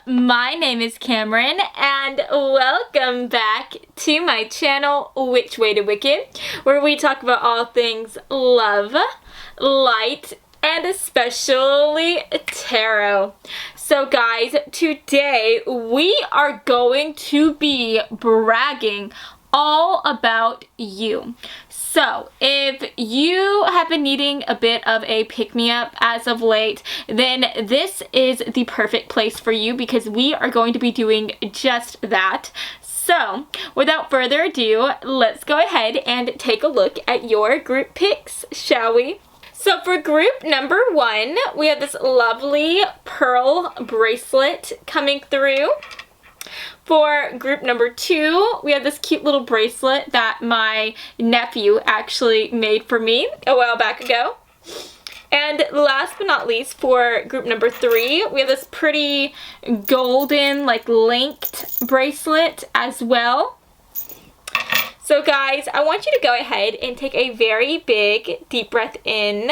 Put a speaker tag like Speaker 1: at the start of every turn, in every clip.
Speaker 1: my name is Cameron and welcome back to my channel, Which Way to Wicked, where we talk about all things love, light, and especially tarot. So guys, today we are going to be bragging all about you. So, if you have been needing a bit of a pick-me-up as of late, then this is the perfect place for you because we are going to be doing just that. So, without further ado, let's go ahead and take a look at your group picks, shall we? So for group number 1, we have this lovely pearl bracelet coming through. For group number 2, we have this cute little bracelet that my nephew actually made for me a while back ago. And last but not least, for group number 3, we have this pretty golden, like, linked bracelet as well. So guys, I want you to go ahead and take a very big, deep breath in.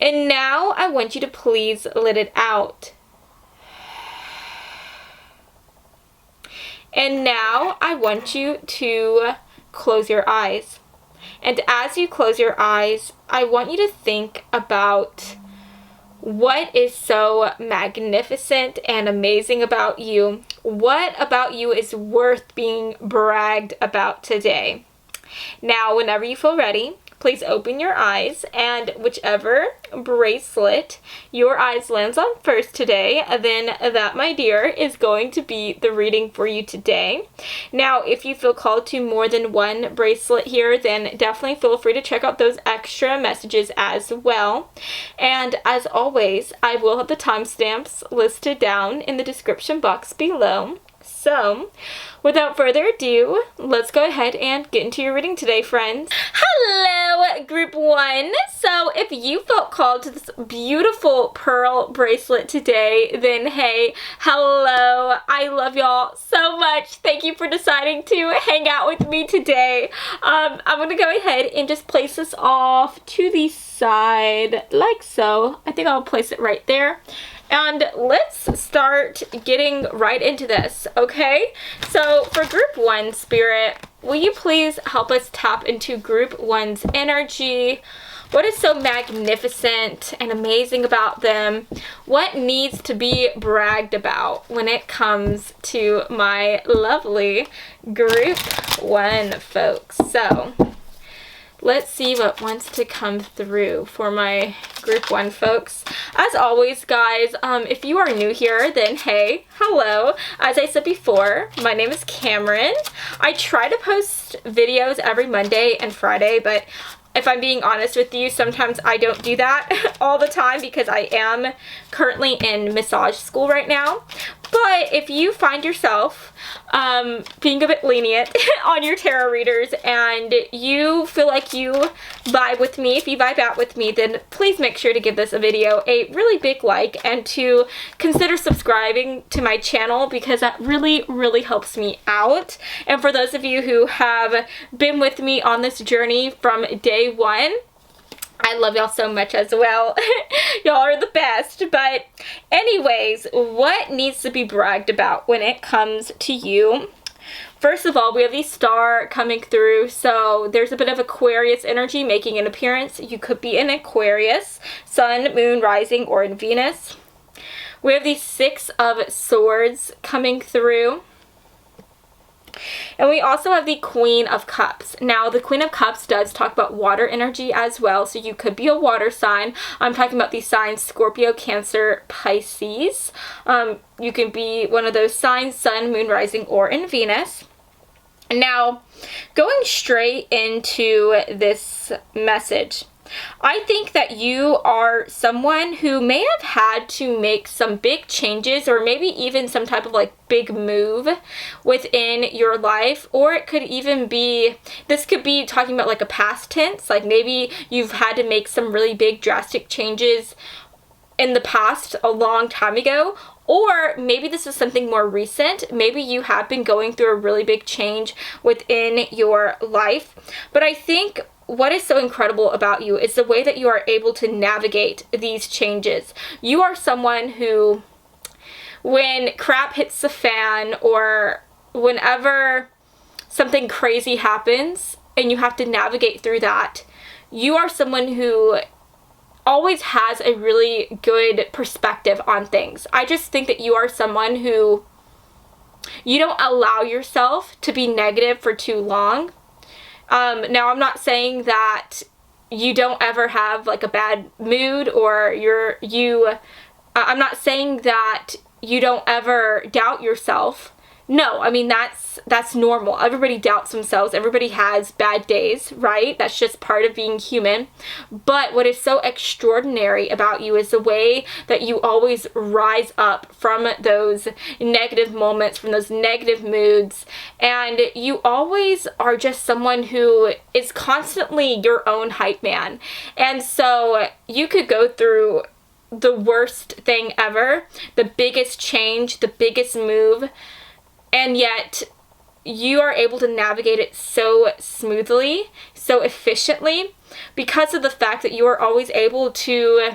Speaker 1: And now I want you to please let it out. And now I want you to close your eyes. And as you close your eyes, I want you to think about what is so magnificent and amazing about you. What about you is worth being bragged about today? Now, whenever you feel ready, please open your eyes, and whichever bracelet your eyes lands on first today, then that, my dear, is going to be the reading for you today. Now, if you feel called to more than one bracelet here, then definitely feel free to check out those extra messages as well. And as always, I will have the timestamps listed down in the description box below. So, without further ado, let's go ahead and get into your reading today, friends. Hello, group 1. So, if you felt called to this beautiful pearl bracelet today, then hey, hello. I love y'all so much. Thank you for deciding to hang out with me today. I'm going to go ahead and just place this off to the side like so. I think I'll place it right there. And let's start getting right into this, okay? So for group 1, Spirit, will you please help us tap into group 1's energy? What is so magnificent and amazing about them? What needs to be bragged about when it comes to my lovely group 1 folks? So let's see what wants to come through for my group 1 folks. As always, guys, if you are new here, then hey, hello. As I said before, my name is Cameron. I try to post videos every Monday and Friday, but if I'm being honest with you, sometimes I don't do that all the time because I am currently in massage school right now. But if you find yourself being a bit lenient on your tarot readers and you feel like you vibe with me, if you vibe out with me, then please make sure to give this video a really big like and to consider subscribing to my channel because that really, really helps me out. And for those of you who have been with me on this journey from day 1, I love y'all so much as well. Y'all are the best. But anyways, what needs to be bragged about when it comes to you? First of all, we have the star coming through. So there's a bit of Aquarius energy making an appearance. You could be in Aquarius, Sun, Moon, Rising, or in Venus. We have the 6 of Swords coming through. And we also have the Queen of Cups. Now, the Queen of Cups does talk about water energy as well, so you could be a water sign. I'm talking about the signs Scorpio, Cancer, Pisces. You can be one of those signs, Sun, Moon, Rising, or in Venus. Now, going straight into this message, I think that you are someone who may have had to make some big changes or maybe even some type of like big move within your life, or it could even be, this could be talking about like a past tense, like maybe you've had to make some really big drastic changes in the past a long time ago, or maybe this is something more recent. Maybe you have been going through a really big change within your life. But I think what is so incredible about you is the way that you are able to navigate these changes. You are someone who, when crap hits the fan or whenever something crazy happens and you have to navigate through that, you are someone who always has a really good perspective on things. I just think that you are someone who, you don't allow yourself to be negative for too long. Now, I'm not saying that you don't ever have like a bad mood or I'm not saying that you don't ever doubt yourself. No, I mean, that's normal. Everybody doubts themselves. Everybody has bad days, right? That's just part of being human. But what is so extraordinary about you is the way that you always rise up from those negative moments, from those negative moods. And you always are just someone who is constantly your own hype man. And so you could go through the worst thing ever, the biggest change, the biggest move, and yet you are able to navigate it so smoothly, so efficiently, because of the fact that you are always able to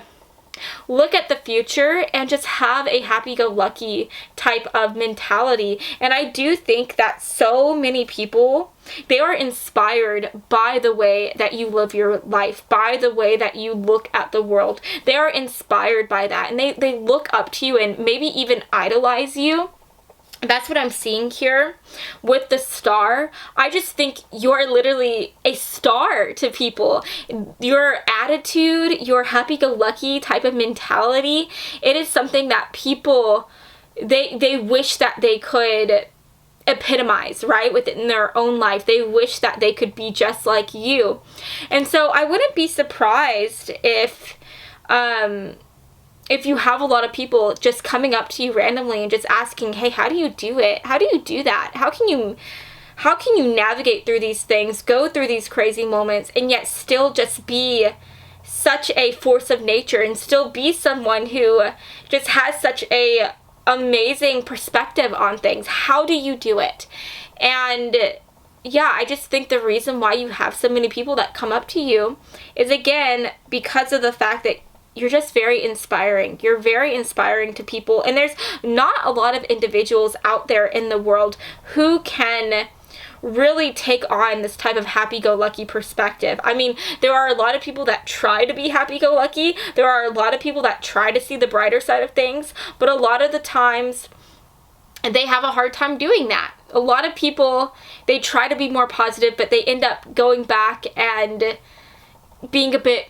Speaker 1: look at the future and just have a happy-go-lucky type of mentality. And I do think that so many people, they are inspired by the way that you live your life, by the way that you look at the world. They are inspired by that, and they look up to you and maybe even idolize you. That's what I'm seeing here with the star. I just think you're literally a star to people. Your attitude, your happy-go-lucky type of mentality, it is something that people, they wish that they could epitomize, right, within their own life. They wish that they could be just like you. And so I wouldn't be surprised if you have a lot of people just coming up to you randomly and just asking, hey, how do you do it? How do you do that? How can you navigate through these things, go through these crazy moments, and yet still just be such a force of nature and still be someone who just has such a amazing perspective on things? How do you do it? And yeah, I just think the reason why you have so many people that come up to you is, again, because of the fact that you're just very inspiring. You're very inspiring to people. And there's not a lot of individuals out there in the world who can really take on this type of happy-go-lucky perspective. I mean, there are a lot of people that try to be happy-go-lucky. There are a lot of people that try to see the brighter side of things. But a lot of the times, they have a hard time doing that. A lot of people, they try to be more positive, but they end up going back and being a bit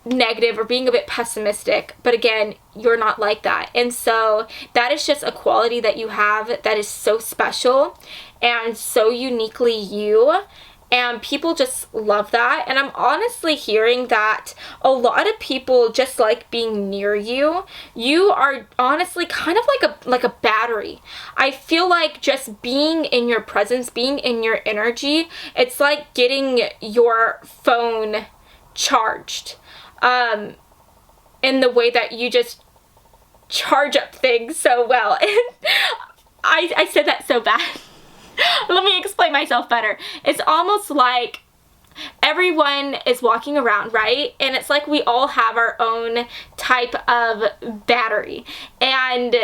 Speaker 1: negative or being a bit pessimistic. But again, you're not like that. And so that is just a quality that you have that is so special and so uniquely you. And people just love that. And I'm honestly hearing that a lot of people just like being near you. You are honestly kind of like a battery. I feel like just being in your presence, being in your energy, it's like getting your phone charged. In the way that you just charge up things so well. I said that so bad. Let me explain myself better. It's almost like everyone is walking around, right? And it's like we all have our own type of battery. And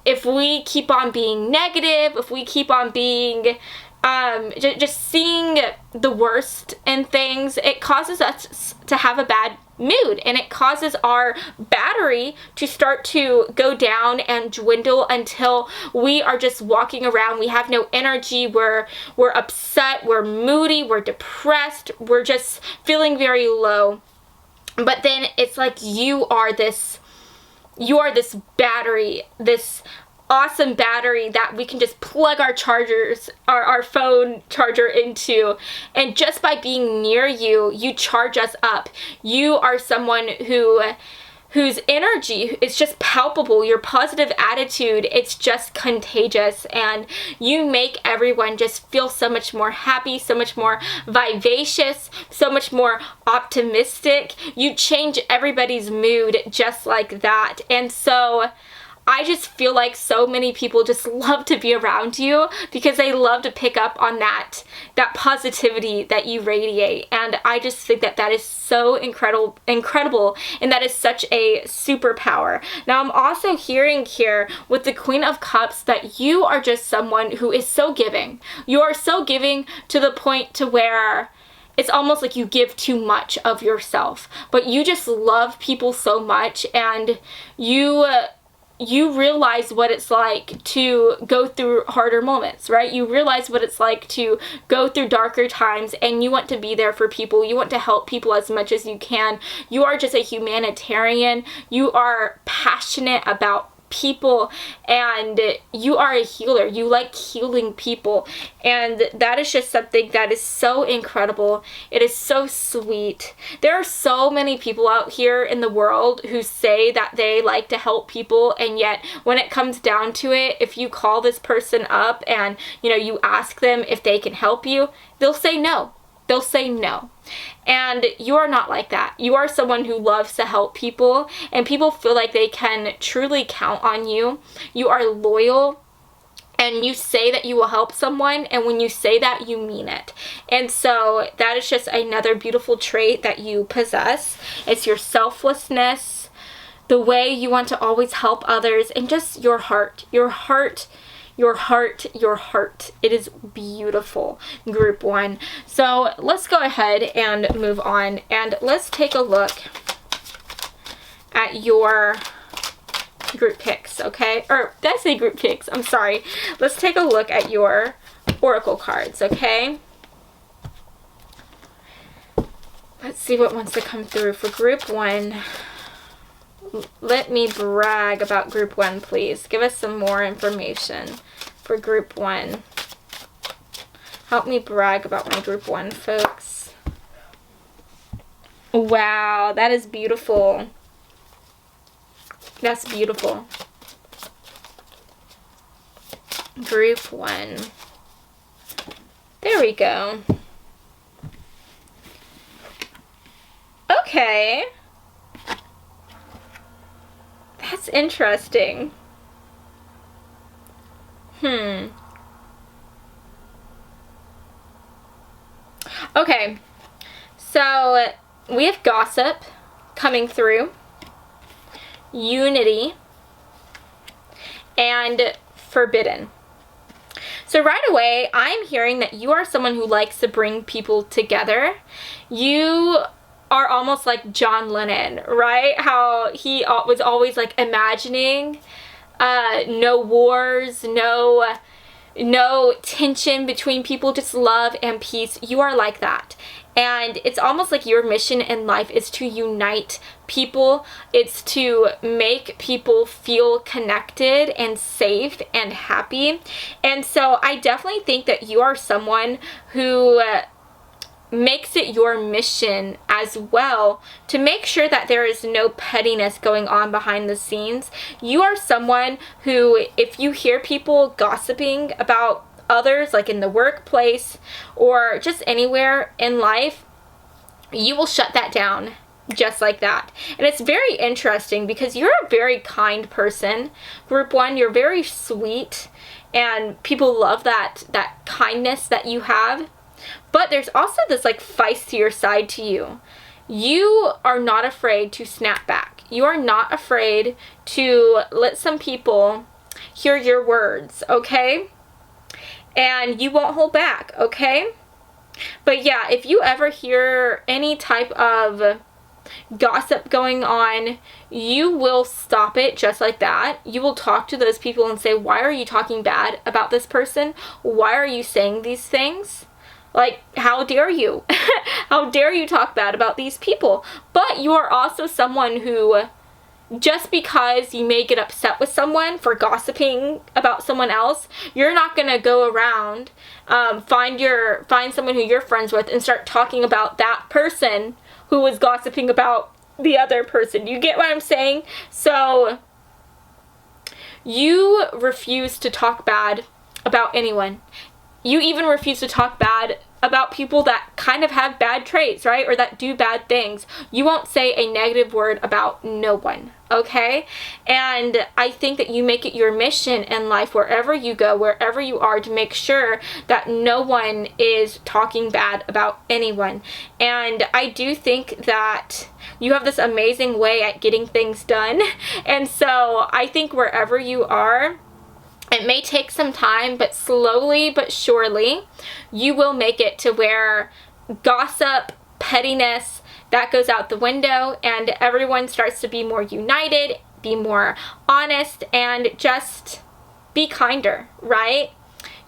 Speaker 1: if we keep on being negative, if we keep on being just seeing the worst in things, it causes us to have a bad mood, and it causes our battery to start to go down and dwindle until we are just walking around. We have no energy. We're upset. We're moody. We're depressed. We're just feeling very low. But then it's like you are this battery, this awesome battery that we can just plug our chargers, our phone charger into, and just by being near you, you charge us up. You are someone whose energy is just palpable. Your positive attitude, it's just contagious, and you make everyone just feel so much more happy, so much more vivacious, so much more optimistic. You change everybody's mood just like that. And so I just feel like so many people just love to be around you because they love to pick up on that positivity that you radiate. And I just think that that is so incredible, and that is such a superpower. Now, I'm also hearing here with the Queen of Cups that you are just someone who is so giving. You are so giving to the point to where it's almost like you give too much of yourself, but you just love people so much, and you realize what it's like to go through harder moments, right? You realize what it's like to go through darker times, and you want to be there for people. You want to help people as much as you can. You are just a humanitarian. You are passionate about people, and you are a healer. You like healing people, and that is just something that is so incredible. It is so sweet. There are so many people out here in the world who say that they like to help people, and yet when it comes down to it, if you call this person up and you ask them if they can help you, they'll say no. They'll say no. And you are not like that. You are someone who loves to help people, and people feel like they can truly count on you. You are loyal, and you say that you will help someone, and when you say that, you mean it. And so that is just another beautiful trait that you possess. It's your selflessness, the way you want to always help others, and just your heart. Your heart. It is beautiful, Group 1. So let's go ahead and move on, and let's take a look at your group picks, okay? Or did I say group picks? I'm sorry. Let's take a look at your oracle cards, okay? Let's see what wants to come through for Group 1. Let me brag about Group 1, please. Give us some more information for Group 1. Help me brag about my Group 1, folks. Wow, that is beautiful. That's beautiful. Group 1. There we go. Okay. That's interesting. Okay, so we have gossip coming through, unity, and forbidden. So right away, I'm hearing that you are someone who likes to bring people together. You are almost like John Lennon, right? How he was always like imagining no wars, no tension between people, just love and peace. You are like that. And it's almost like your mission in life is to unite people. It's to make people feel connected and safe and happy. And so I definitely think that you are someone who makes it your mission as well to make sure that there is no pettiness going on behind the scenes. You are someone who, if you hear people gossiping about others, like in the workplace or just anywhere in life, you will shut that down just like that. And it's very interesting because you're a very kind person, Group 1. You're very sweet, and people love that kindness that you have. But there's also this like feistier side to you. You are not afraid to snap back. You are not afraid to let some people hear your words, okay? And you won't hold back, okay? But yeah, if you ever hear any type of gossip going on, you will stop it just like that. You will talk to those people and say, why are you talking bad about this person? Why are you saying these things? Like, how dare you? How dare you talk bad about these people? But you are also someone who, just because you may get upset with someone for gossiping about someone else, you're not going to go around, find someone who you're friends with and start talking about that person who was gossiping about the other person. You get what I'm saying? So, you refuse to talk bad about anyone. You even refuse to talk bad about people that kind of have bad traits, right? Or that do bad things. You won't say a negative word about no one, okay? And I think that you make it your mission in life, wherever you go, wherever you are, to make sure that no one is talking bad about anyone. And I do think that you have this amazing way at getting things done. And so I think wherever you are, it may take some time, but slowly but surely, you will make it to where gossip, pettiness, that goes out the window, and everyone starts to be more united, be more honest, and just be kinder, right?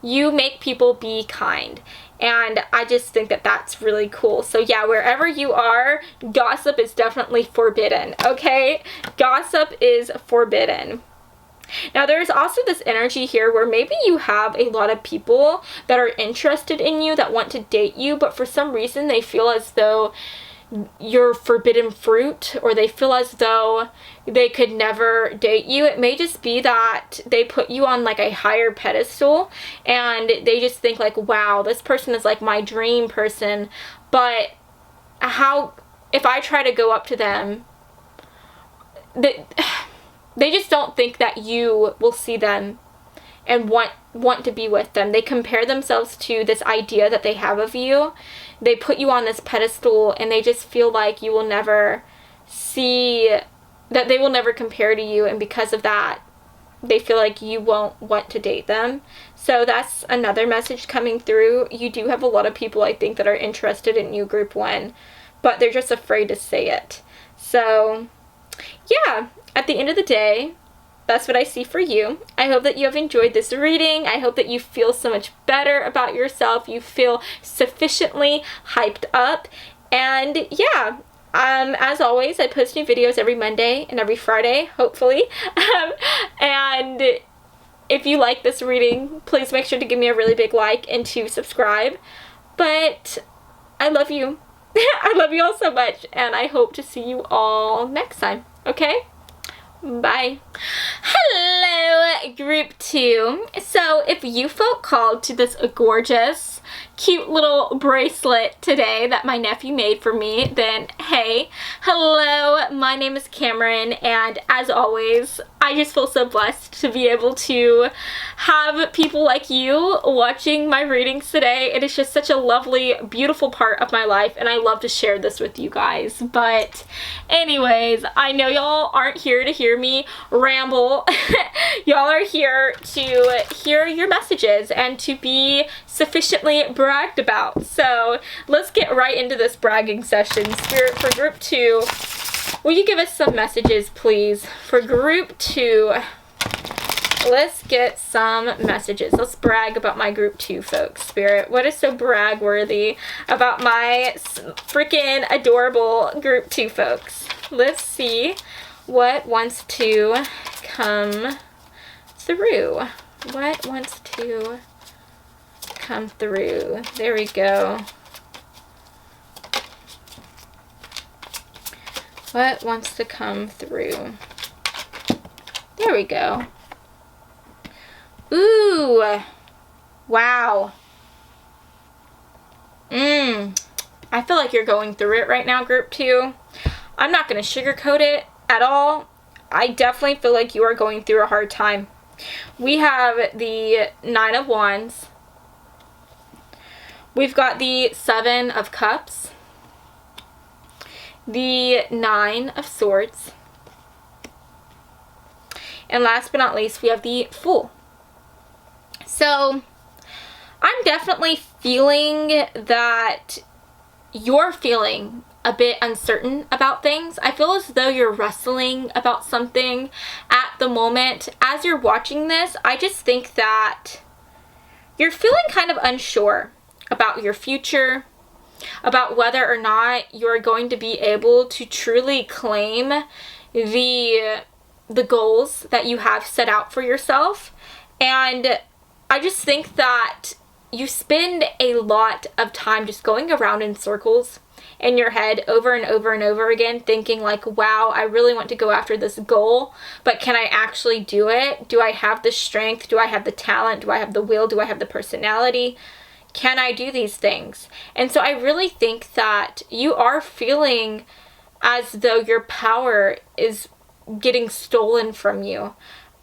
Speaker 1: You make people be kind. And I just think that that's really cool. So yeah, wherever you are, gossip is definitely forbidden, okay? Gossip is forbidden. Now, there's also this energy here where maybe you have a lot of people that are interested in you, that want to date you, but for some reason they feel as though you're forbidden fruit, or they feel as though they could never date you. It may just be that they put you on like a higher pedestal, and they just think like, wow, this person is like my dream person, but how, if I try to go up to them, they just don't think that you will see them and want to be with them. They compare themselves to this idea that they have of you. They put you on this pedestal, and they just feel like you will never see, that they will never compare to you, and because of that, they feel like you won't want to date them. So that's another message coming through. You do have a lot of people, I think, that are interested in you, Group 1, but they're just afraid to say it. So yeah, at the end of the day, that's what I see for you. I hope that you have enjoyed this reading. I hope that you feel so much better about yourself. You feel sufficiently hyped up. And yeah, as always, I post new videos every Monday and every Friday, hopefully. And if you like this reading, please make sure to give me a really big like and to subscribe. But I love you. I love you all so much, and I hope to see you all next time, okay? Bye. Hello, Group 2. So if you felt called to this gorgeous, cute little bracelet today that my nephew made for me, then hey, hello, my name is Cameron, and as always, I just feel so blessed to be able to have people like you watching my readings today. It is just such a lovely, beautiful part of my life, and I love to share this with you guys. But anyways, I know y'all aren't here to hear me ramble. Y'all are here to hear your messages and to be sufficiently bragged about. So let's get right into this bragging session. Spirit, for Group 2, will you give us some messages, please? For Group 2, let's get some messages. Let's brag about my Group 2 folks. Spirit, what is so brag-worthy about my freaking adorable Group 2 folks? Let's see what wants to come through. What wants to come through? There we go. What wants to come through? There we go. Ooh. Wow. I feel like you're going through it right now, Group 2. I'm not going to sugarcoat it at all. I definitely feel like you are going through a hard time. We have the 9 of Wands. We've got the 7 of Cups. The 9 of Swords. And last but not least, we have the Fool. So, I'm definitely feeling that you're feeling a bit uncertain about things. I feel as though you're wrestling about something at the moment. As you're watching this, I just think that you're feeling kind of unsure about your future, about whether or not you're going to be able to truly claim the goals that you have set out for yourself. And I just think that you spend a lot of time just going around in circles in your head over and over and over again, thinking like, wow, I really want to go after this goal, but can I actually do it? Do I have the strength? Do I have the talent? Do I have the will? Do I have the personality? Can I do these things? And so I really think that you are feeling as though your power is getting stolen from you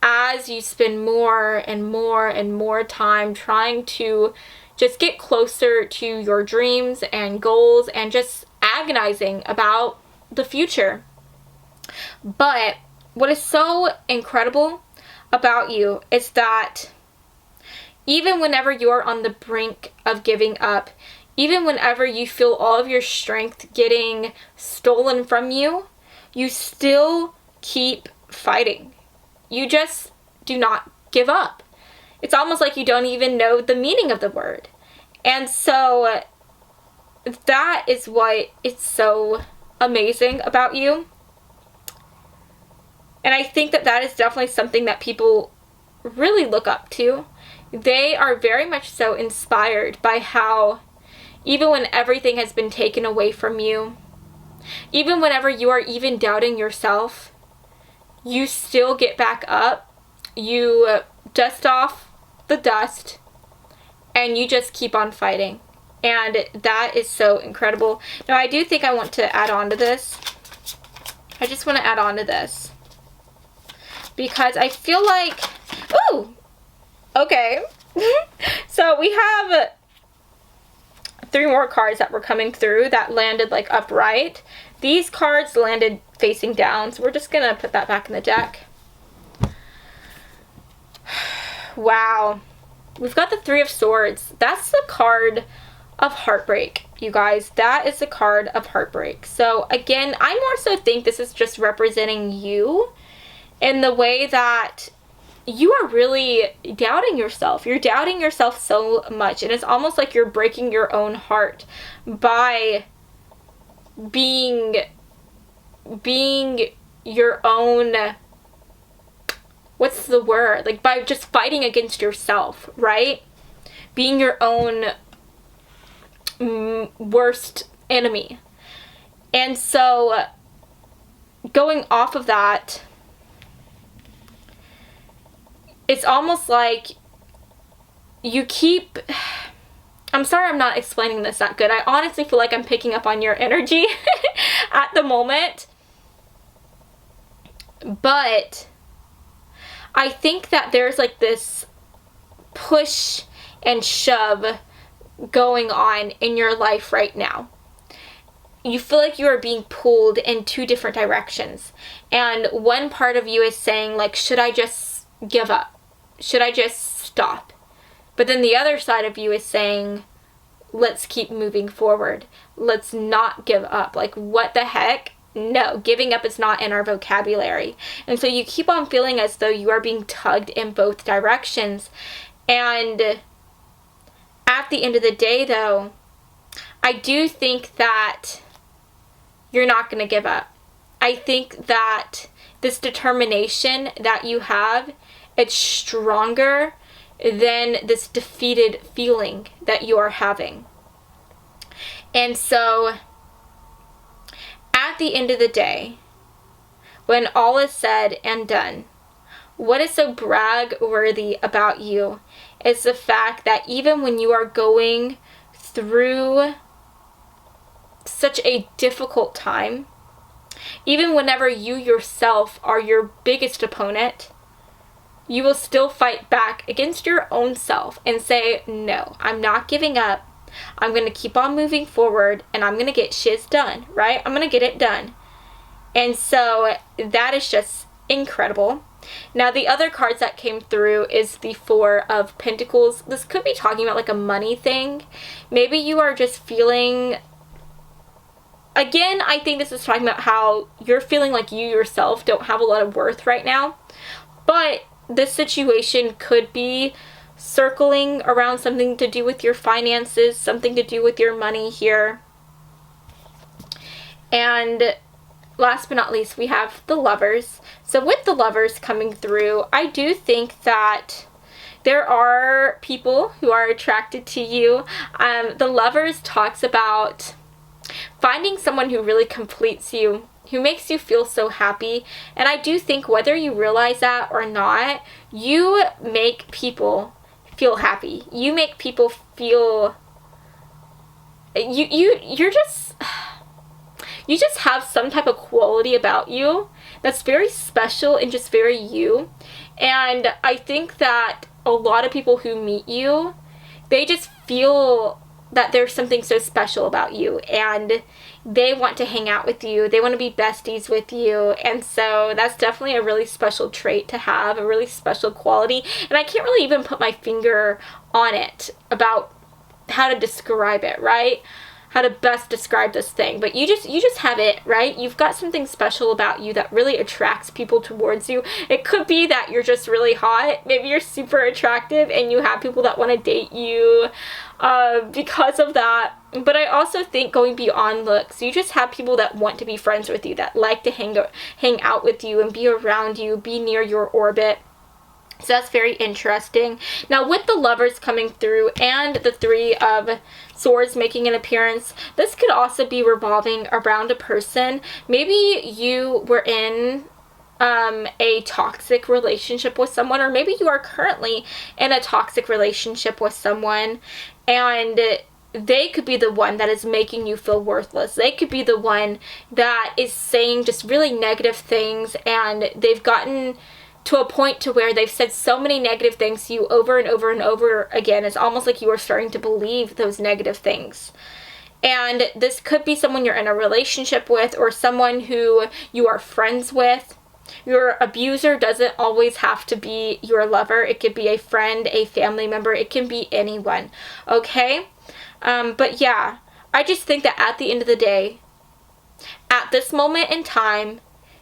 Speaker 1: as you spend more and more and more time trying to just get closer to your dreams and goals and just agonizing about the future. But what is so incredible about you is that even whenever you are on the brink of giving up, even whenever you feel all of your strength getting stolen from you, you still keep fighting. You just do not give up. It's almost like you don't even know the meaning of the word. And so that is what is so amazing about you. And I think that that is definitely something that people really look up to. They are very much so inspired by how, even when everything has been taken away from you, even whenever you are even doubting yourself, you still get back up, you dust off the dust, and you just keep on fighting. And that is so incredible. Now, I do think I want to add on to this. I just want to add on to this, because I feel like, ooh, okay. So we have 3 more cards that were coming through that landed like upright. These cards landed facing down, so we're just gonna put that back in the deck. Wow. We've got the 3 of Swords. That's the card of heartbreak, you guys. That is the card of heartbreak. So again, I more so think this is just representing you in the way that you are really doubting yourself. You're doubting yourself so much, and it's almost like you're breaking your own heart by being your own, what's the word? Like, by just fighting against yourself, right? Being your own worst enemy. And so, going off of that, it's almost like you keep... I'm sorry I'm not explaining this that good. I honestly feel like I'm picking up on your energy at the moment. But I think that there's like this push and shove going on in your life right now. You feel like you are being pulled in 2 different directions. And one part of you is saying, like, should I just give up? Should I just stop? But then the other side of you is saying, let's keep moving forward. Let's not give up. Like, what the heck? No, giving up is not in our vocabulary. And so you keep on feeling as though you are being tugged in both directions. And at the end of the day, though, I do think that you're not going to give up. I think that this determination that you have, it's stronger than this defeated feeling that you are having. And so, at the end of the day, when all is said and done, what is so brag-worthy about you is the fact that even when you are going through such a difficult time, even whenever you yourself are your biggest opponent, you will still fight back against your own self and say, no, I'm not giving up. I'm going to keep on moving forward, and I'm going to get shiz done, right? I'm going to get it done. And so that is just incredible. Now, the other cards that came through is the 4 of Pentacles. This could be talking about like a money thing. Maybe you are just feeling... Again, I think this is talking about how you're feeling like you yourself don't have a lot of worth right now. But this situation could be circling around something to do with your finances, something to do with your money here. And last but not least, we have the Lovers. So with the Lovers coming through, I do think that there are people who are attracted to you. The Lovers talks about finding someone who really completes you, who makes you feel so happy. And I do think whether you realize that or not, you make people feel happy. You make people feel you're just, you just have some type of quality about you that's very special and just very you. And I think that a lot of people who meet you, they just feel that there's something so special about you, and they want to hang out with you. They want to be besties with you. And so that's definitely a really special trait to have, a really special quality. And I can't really even put my finger on it about how to describe it, right? How to best describe this thing. But you just have it, right? You've got something special about you that really attracts people towards you. It could be that you're just really hot. Maybe you're super attractive and you have people that want to date you because of that. But I also think, going beyond looks, you just have people that want to be friends with you, that like to hang out with you and be around you, be near your orbit. So that's very interesting. Now, with the Lovers coming through and the Three of Swords making an appearance, this could also be revolving around a person. Maybe you were in a toxic relationship with someone, or maybe you are currently in a toxic relationship with someone, and they could be the one that is making you feel worthless. They could be the one that is saying just really negative things, and they've gotten to a point to where they've said so many negative things to you over and over and over again. It's almost like you are starting to believe those negative things. And this could be someone you're in a relationship with, or someone who you are friends with. Your abuser doesn't always have to be your lover. It could be a friend, a family member. It can be anyone. Okay? But yeah, I just think that at the end of the day, at this moment in time,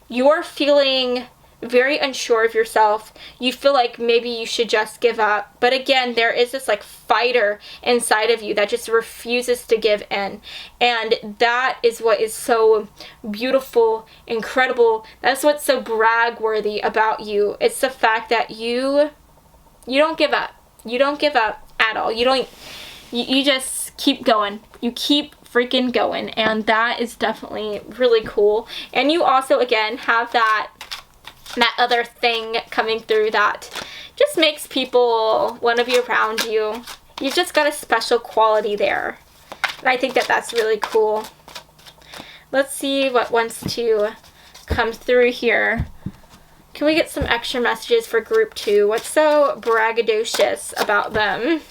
Speaker 1: you are feeling very unsure of yourself. You feel like maybe you should just give up. But again, there is this like fighter inside of you that just refuses to give in. And that is what is so beautiful, incredible. That's what's so brag-worthy about you. It's the fact that you don't give up. You don't give up at all. You just keep going. You keep freaking going. And that is definitely really cool. And you also, again, have that other thing coming through that just makes people want to be around you. You've just got a special quality there. And I think that that's really cool. Let's see what wants to come through here. Can we get some extra messages for group 2? What's so braggadocious about them?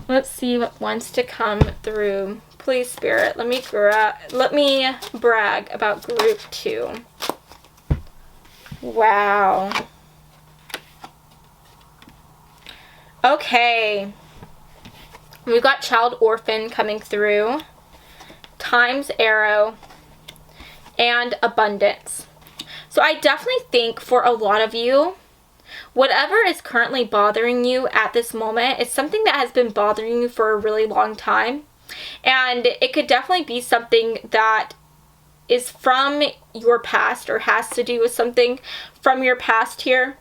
Speaker 1: Let's see what wants to come through. Please, Spirit, let me brag about group 2. Wow. Okay. We've got Child Orphan coming through, Time's Arrow, and Abundance. So I definitely think for a lot of you, whatever is currently bothering you at this moment is something that has been bothering you for a really long time. And it could definitely be something that is from your past, or has to do with something from your past here.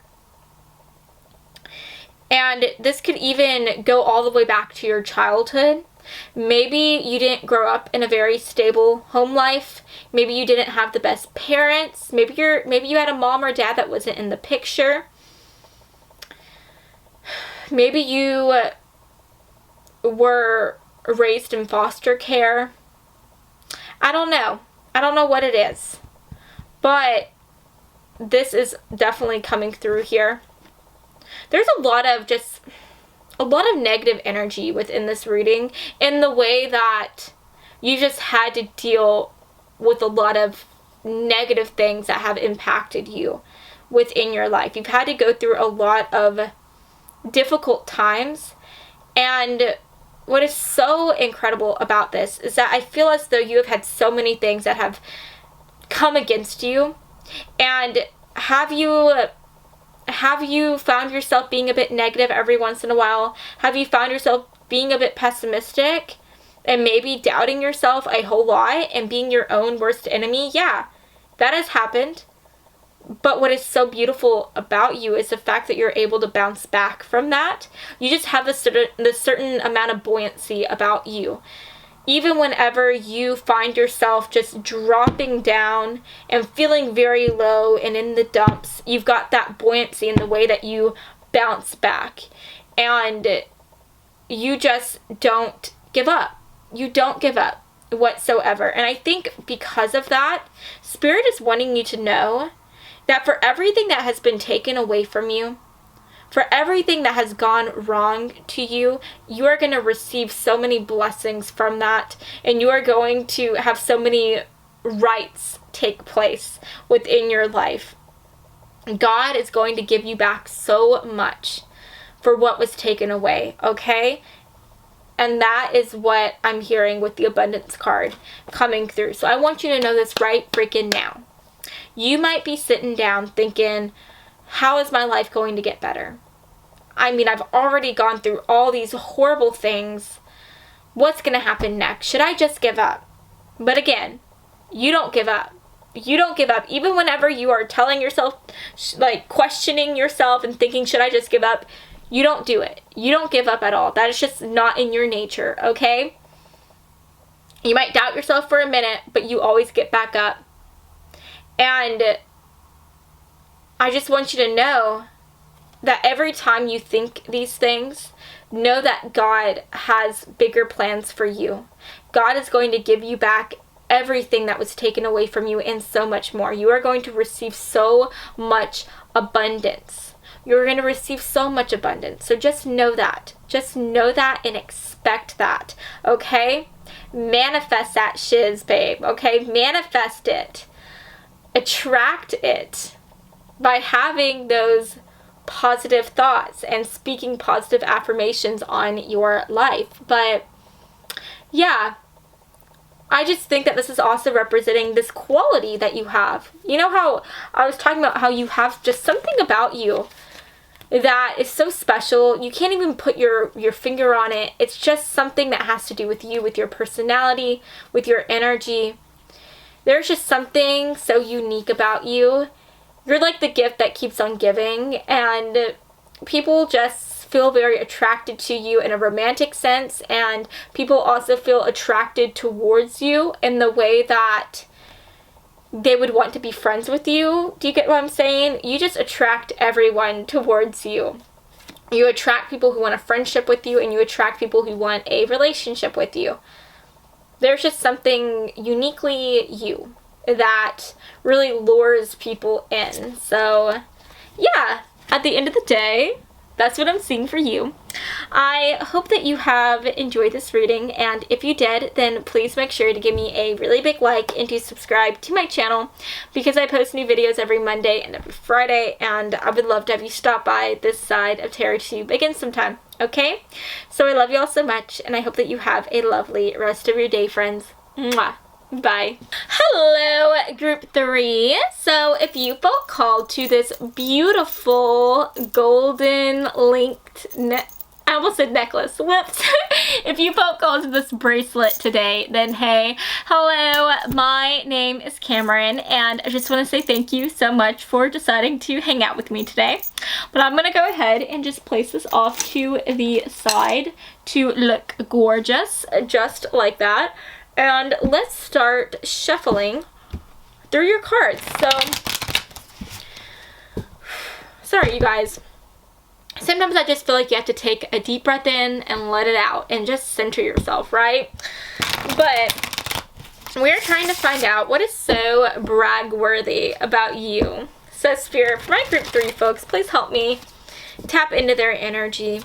Speaker 1: And this could even go all the way back to your childhood. Maybe you didn't grow up in a very stable home life. Maybe you didn't have the best parents. Maybe you had a mom or dad that wasn't in the picture. Maybe you were raised in foster care. I don't know. I don't know what it is, but this is definitely coming through here. There's a lot of negative energy within this reading, in the way that you just had to deal with a lot of negative things that have impacted you within your life. You've had to go through a lot of difficult times, and what is so incredible about this is that I feel as though you have had so many things that have come against you. And have you found yourself being a bit negative every once in a while? Have you found yourself being a bit pessimistic and maybe doubting yourself a whole lot and being your own worst enemy? Yeah, that has happened. But what is so beautiful about you is the fact that you're able to bounce back from that. You just have this certain amount of buoyancy about you. Even whenever you find yourself just dropping down and feeling very low and in the dumps, you've got that buoyancy in the way that you bounce back. And you just don't give up. You don't give up whatsoever. And I think because of that, Spirit is wanting you to know that for everything that has been taken away from you, for everything that has gone wrong to you, you are going to receive so many blessings from that, and you are going to have so many rights take place within your life. God is going to give you back so much for what was taken away, okay? And that is what I'm hearing with the abundance card coming through. So I want you to know this right freaking now. You might be sitting down thinking, how is my life going to get better? I mean, I've already gone through all these horrible things. What's going to happen next? Should I just give up? But again, you don't give up. You don't give up. Even whenever you are telling yourself, like questioning yourself and thinking, should I just give up? You don't do it. You don't give up at all. That is just not in your nature, okay? You might doubt yourself for a minute, but you always get back up. And I just want you to know that every time you think these things, know that God has bigger plans for you. God is going to give you back everything that was taken away from you and so much more. You are going to receive so much abundance. You're going to receive so much abundance. So just know that. Just know that and expect that. Okay? Manifest that shiz, babe. Okay? Manifest it. Attract it by having those positive thoughts and speaking positive affirmations on your life. But yeah, I just think that this is also representing this quality that you have. You know how I was talking about how you have just something about you that is so special. You can't even put your finger on it. It's just something that has to do with you, with your personality, with your energy. There's just something so unique about you. You're like the gift that keeps on giving, and people just feel very attracted to you in a romantic sense, and people also feel attracted towards you in the way that they would want to be friends with you. Do you get what I'm saying? You just attract everyone towards you. You attract people who want a friendship with you, and you attract people who want a relationship with you. There's just something uniquely you that really lures people in. So yeah, at the end of the day, that's what I'm seeing for you. I hope that you have enjoyed this reading, and if you did, then please make sure to give me a really big like and to subscribe to my channel, because I post new videos every Monday and every Friday, and I would love to have you stop by this side of TerraTube again sometime. Okay? So I love you all so much, and I hope that you have a lovely rest of your day, friends. Mwah. Bye. Hello, group 3. So if you felt called to this beautiful golden linked I almost said necklace. Whoops. If you felt called to this bracelet today, then hey, hello, my name is Cameron, and I just want to say thank you so much for deciding to hang out with me today. But I'm going to go ahead and just place this off to the side to look gorgeous, just like that. And let's start shuffling through your cards. So, sorry you guys. Sometimes I just feel like you have to take a deep breath in and let it out and just center yourself, right? But we're trying to find out what is so brag-worthy about you. So Spirit, for my group 3 folks, please help me tap into their energy.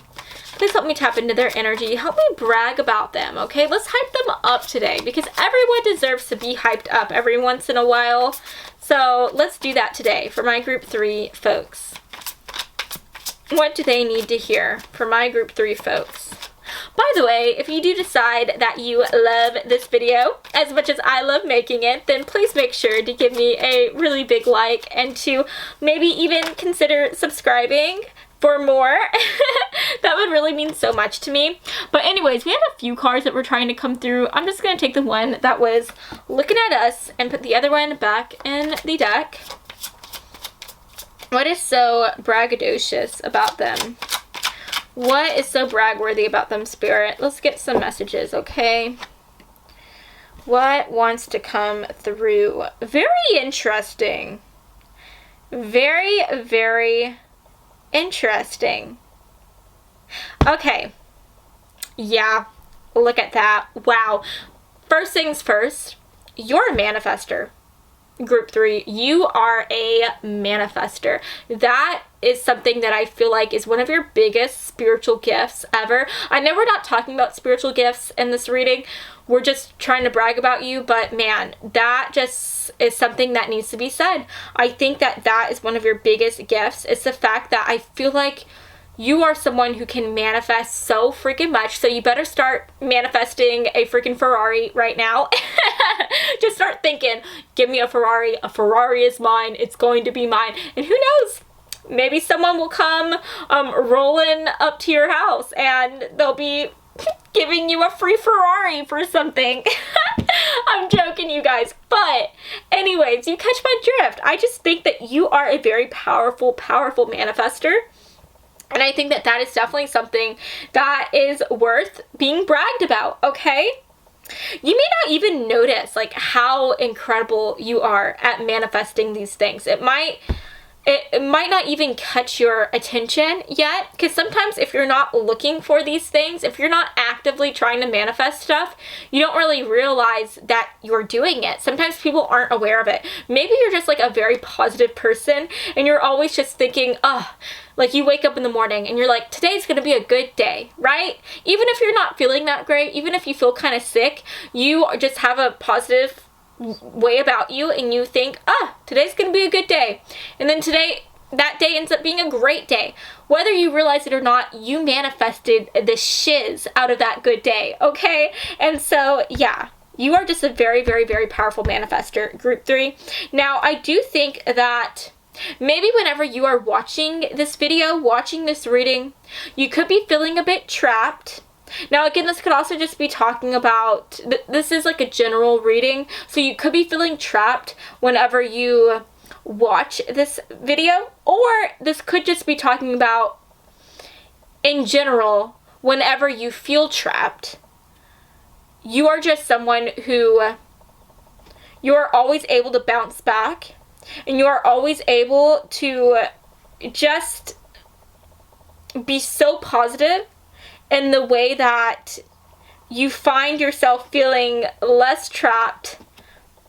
Speaker 1: Please help me tap into their energy. Help me brag about them, okay? Let's hype them up today, because everyone deserves to be hyped up every once in a while. So let's do that today for my group 3 folks. What do they need to hear for my group 3 folks? By the way, if you do decide that you love this video as much as I love making it, then please make sure to give me a really big like and to maybe even consider subscribing for more. That would really mean so much to me. But anyways, we had a few cards that were trying to come through. I'm just going to take the one that was looking at us and put the other one back in the deck. What is so braggadocious about them? What is so brag-worthy about them, Spirit? Let's get some messages, okay? What wants to come through? Very interesting. Very, very interesting. Okay. Yeah. Look at that. Wow. First things first, you're a manifester. Group 3, you are a manifester. That is something that I feel like is one of your biggest spiritual gifts ever. I know we're not talking about spiritual gifts in this reading. We're just trying to brag about you, but man, that just is something that needs to be said. I think that that is one of your biggest gifts. It's the fact that I feel like you are someone who can manifest so freaking much, so you better start manifesting a freaking Ferrari right now. Just start thinking, give me a Ferrari is mine, it's going to be mine. And who knows, maybe someone will come rolling up to your house and they'll be giving you a free Ferrari for something. I'm joking, you guys. But anyways, you catch my drift. I just think that you are a very powerful manifester. And I think that that is definitely something that is worth being bragged about, okay? You may not even notice like how incredible you are at manifesting these things. It might not even catch your attention yet, because sometimes if you're not looking for these things, if you're not actively trying to manifest stuff, you don't really realize that you're doing it. Sometimes people aren't aware of it. Maybe you're just like a very positive person and you're always just thinking, like you wake up in the morning and you're like, today's gonna be a good day, right? Even if you're not feeling that great, even if you feel kind of sick, you just have a positive way about you and you think, today's gonna be a good day. And then that day ends up being a great day. Whether you realize it or not, you manifested the shiz out of that good day, okay? And so, yeah, you are just a very, very, very powerful manifester, Group 3. Now, I do think that maybe whenever you are watching this video, watching this reading, you could be feeling a bit trapped. Now, again, this could also just be talking about, this is like a general reading, so you could be feeling trapped whenever you watch this video, or this could just be talking about, in general, whenever you feel trapped, you are just someone who, you are always able to bounce back, and you are always able to just be so positive in the way that you find yourself feeling less trapped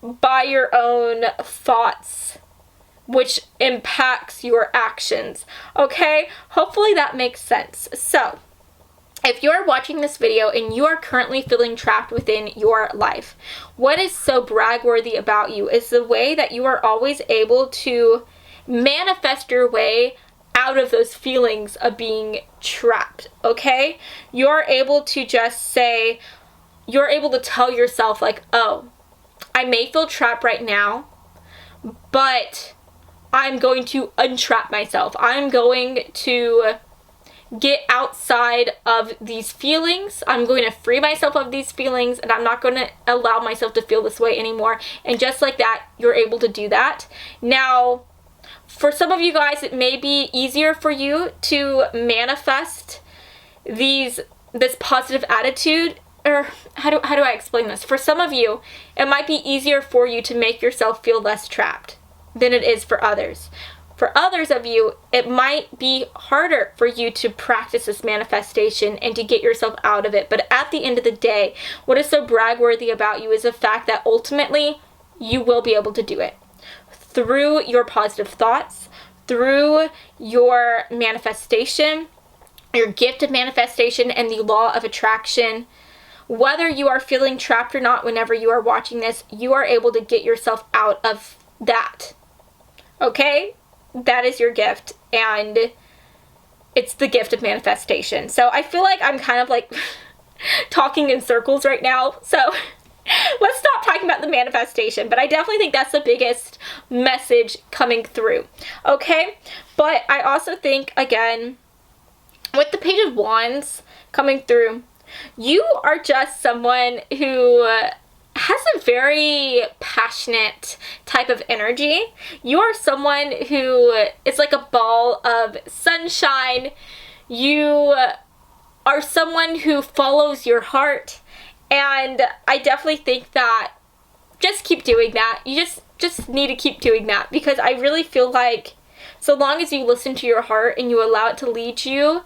Speaker 1: by your own thoughts, which impacts your actions. Okay? Hopefully that makes sense. So, if you're watching this video and you are currently feeling trapped within your life, what is so brag-worthy about you is the way that you are always able to manifest your way out of those feelings of being trapped, okay? You're able to just say, you're able to tell yourself like, oh, I may feel trapped right now, but I'm going to untrap myself. I'm going to get outside of these feelings. I'm going to free myself of these feelings, and I'm not going to allow myself to feel this way anymore. And just like that, you're able to do that. Now, for some of you guys, it may be easier for you to manifest this positive attitude, or how do I explain this? For some of you, it might be easier for you to make yourself feel less trapped than it is for others. For others of you, it might be harder for you to practice this manifestation and to get yourself out of it. But at the end of the day, what is so brag-worthy about you is the fact that ultimately you will be able to do it. Through your positive thoughts, through your manifestation, your gift of manifestation, and the law of attraction. Whether you are feeling trapped or not whenever you are watching this, you are able to get yourself out of that. Okay? That is your gift, and it's the gift of manifestation. So I feel like I'm kind of like talking in circles right now. So let's stop talking about the manifestation, but I definitely think that's the biggest message coming through. Okay? But I also think, again, with the Page of Wands coming through, you are just someone who has a very passionate type of energy. You are someone who is like a ball of sunshine. You are someone who follows your heart. And I definitely think that just keep doing that. You just need to keep doing that, because I really feel like so long as you listen to your heart and you allow it to lead you,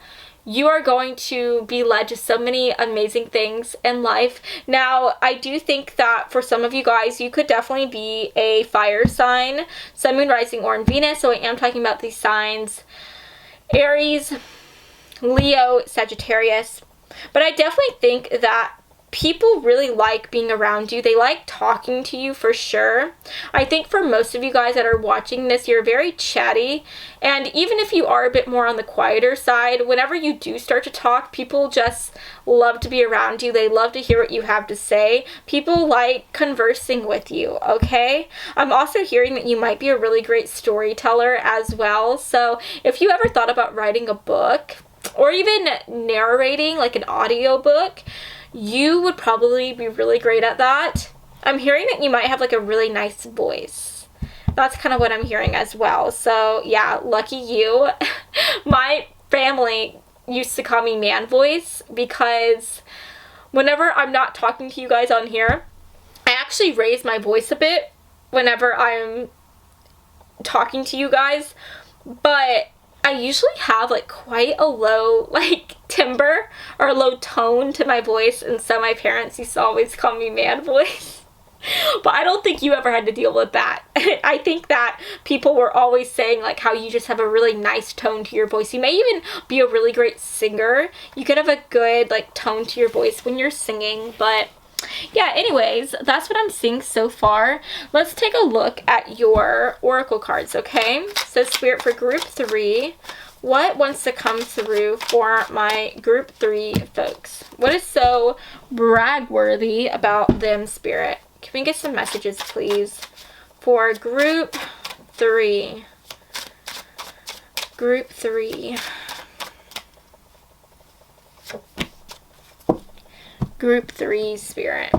Speaker 1: you are going to be led to so many amazing things in life. Now, I do think that for some of you guys, you could definitely be a fire sign, Sun, Moon, Rising, or in Venus. So I am talking about these signs: Aries, Leo, Sagittarius. But I definitely think that people really like being around you. They like talking to you for sure. I think for most of you guys that are watching this, you're very chatty. And even if you are a bit more on the quieter side, whenever you do start to talk, people just love to be around you. They love to hear what you have to say. People like conversing with you, okay? I'm also hearing that you might be a really great storyteller as well. So if you ever thought about writing a book or even narrating like an audiobook, you would probably be really great at that. I'm hearing that you might have like a really nice voice. That's kind of what I'm hearing as well. So yeah, lucky you. My family used to call me man voice because whenever I'm not talking to you guys on here, I actually raise my voice a bit whenever I'm talking to you guys. But I usually have like quite a low like timbre or a low tone to my voice, and so my parents used to always call me man voice. But I don't think you ever had to deal with that. I think that people were always saying like how you just have a really nice tone to your voice. You may even be a really great singer. You could have a good like tone to your voice when you're singing. But yeah, anyways, that's what I'm seeing so far. Let's take a look at your oracle cards, okay? So Spirit, for group 3, what wants to come through for my group 3 folks? What is so brag-worthy about them, Spirit? Can we get some messages, please, for group 3? Group 3. Group 3, Spirit.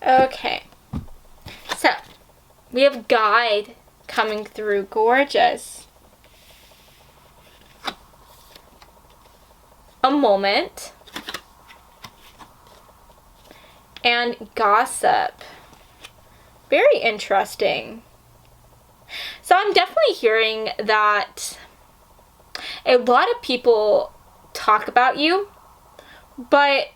Speaker 1: Okay. So, we have Guide coming through. Gorgeous. A Moment. And Gossip. Very interesting. So I'm definitely hearing that a lot of people talk about you, but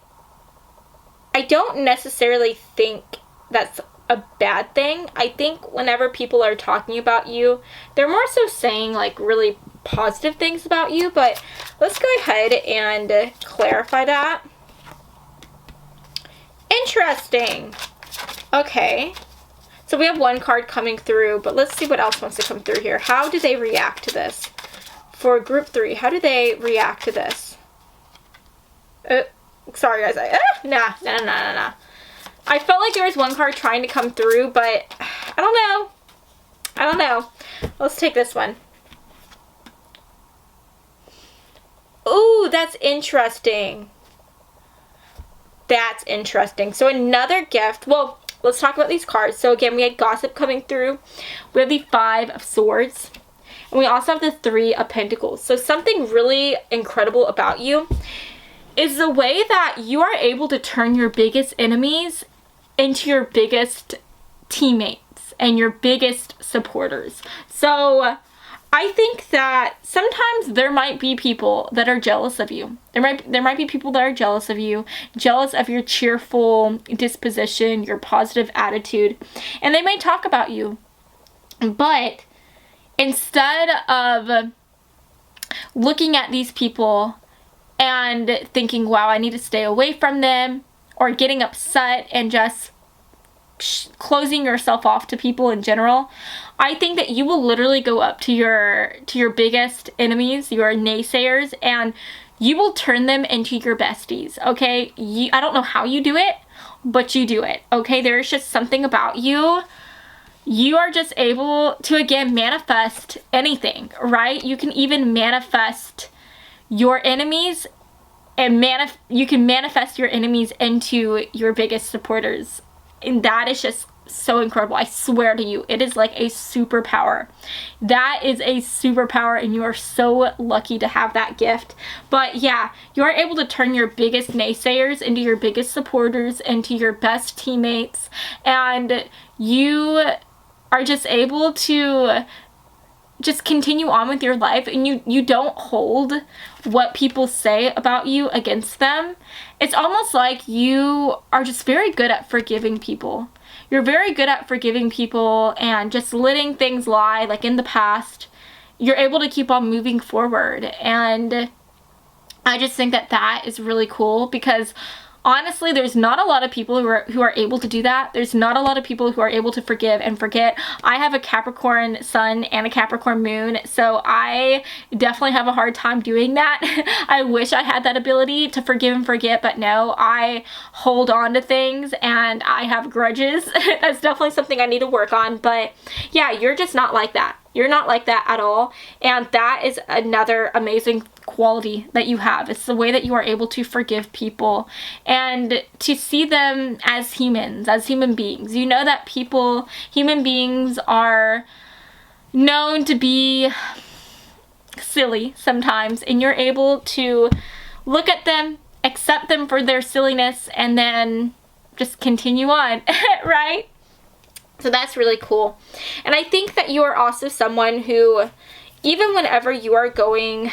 Speaker 1: I don't necessarily think that's a bad thing. I think whenever people are talking about you, they're more so saying like really positive things about you. But let's go ahead and clarify that. Interesting. Okay. So we have one card coming through, but let's see what else wants to come through here. How do they react to this? For group 3, how do they react to this? Sorry guys, nah. I felt like there was one card trying to come through, but I don't know. Let's take this one. Ooh, that's interesting. That's interesting. So another gift. Well, let's talk about these cards. So again, we had Gossip coming through. We have the 5 of Swords. And we also have the 3 of Pentacles. So something really incredible about you is the way that you are able to turn your biggest enemies into your biggest teammates and your biggest supporters. So I think that sometimes there might be people that are jealous of you. There might be people that are jealous of you, jealous of your cheerful disposition, your positive attitude, and they may talk about you. But instead of looking at these people and thinking, wow, I need to stay away from them, or getting upset and just closing yourself off to people in general, I think that you will literally go up to your biggest enemies, your naysayers, and you will turn them into your besties, okay? I don't know how you do it, but you do it, okay? There's just something about you. You are just able to, again, manifest anything, right? You can even manifest your enemies, and you can manifest your enemies into your biggest supporters. And that is just so incredible. I swear to you, it is like a superpower. That is a superpower, and you are so lucky to have that gift. But yeah, you are able to turn your biggest naysayers into your biggest supporters, into your best teammates, and you are just able to just continue on with your life, and you don't hold what people say about you against them. It's almost like you are just very good at forgiving people. You're very good at forgiving people and just letting things lie, like in the past. You're able to keep on moving forward, and I just think that that is really cool, because honestly, there's not a lot of people who are able to do that. There's not a lot of people who are able to forgive and forget. I have a Capricorn sun and a Capricorn moon, so I definitely have a hard time doing that. I wish I had that ability to forgive and forget, but no, I hold on to things and I have grudges. That's definitely something I need to work on, but yeah, you're just not like that. You're not like that at all, and that is another amazing quality that you have. It's the way that you are able to forgive people and to see them as humans, as human beings. You know that human beings are known to be silly sometimes, and you're able to look at them, accept them for their silliness, and then just continue on, right? So that's really cool. And I think that you are also someone who, even whenever you are going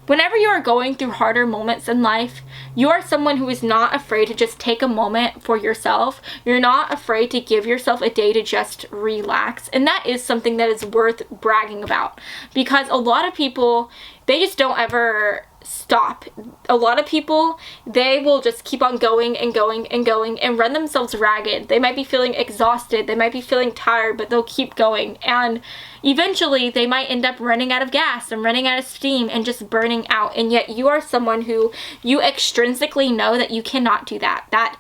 Speaker 1: through harder moments in life, you are someone who is not afraid to just take a moment for yourself. You're not afraid to give yourself a day to just relax. And that is something that is worth bragging about, because a lot of people, they just don't ever stop. A lot of people, they will just keep on going and going and going and run themselves ragged. They might be feeling exhausted, they might be feeling tired, but they'll keep going, and eventually they might end up running out of gas and running out of steam and just burning out. And yet you are someone who, you extrinsically know that you cannot do that. That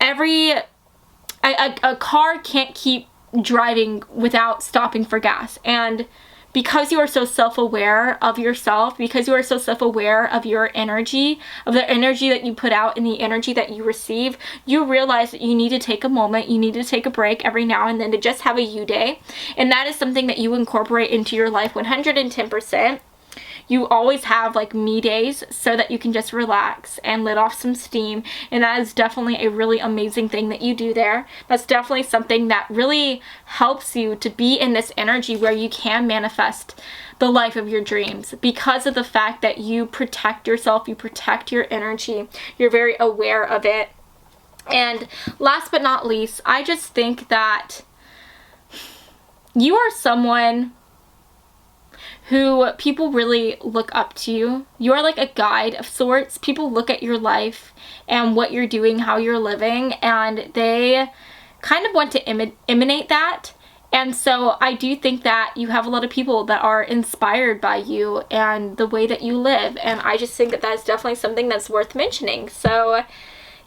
Speaker 1: a car can't keep driving without stopping for gas. And because you are so self-aware of yourself, because you are so self-aware of your energy, of the energy that you put out and the energy that you receive, you realize that you need to take a moment, you need to take a break every now and then to just have a you day. And that is something that you incorporate into your life 110%. You always have like me days so that you can just relax and let off some steam, and that is definitely a really amazing thing that you do there. That's definitely something that really helps you to be in this energy where you can manifest the life of your dreams, because of the fact that you protect yourself, you protect your energy, you're very aware of it. And last but not least, I just think that you are someone who people really look up to. You are like a guide of sorts. People look at your life and what you're doing, how you're living, and they kind of want to emanate that. And so I do think that you have a lot of people that are inspired by you and the way that you live, and I just think that that's definitely something that's worth mentioning. So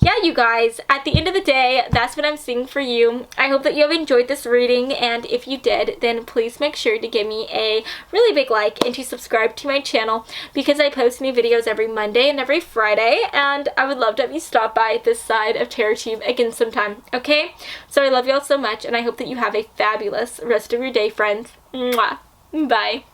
Speaker 1: yeah, you guys, at the end of the day, that's what I'm seeing for you. I hope that you have enjoyed this reading, and if you did, then please make sure to give me a really big like and to subscribe to my channel, because I post new videos every Monday and every Friday, and I would love to have you stop by this side of TerraTube again sometime, okay? So I love you all so much, and I hope that you have a fabulous rest of your day, friends. Mwah. Bye.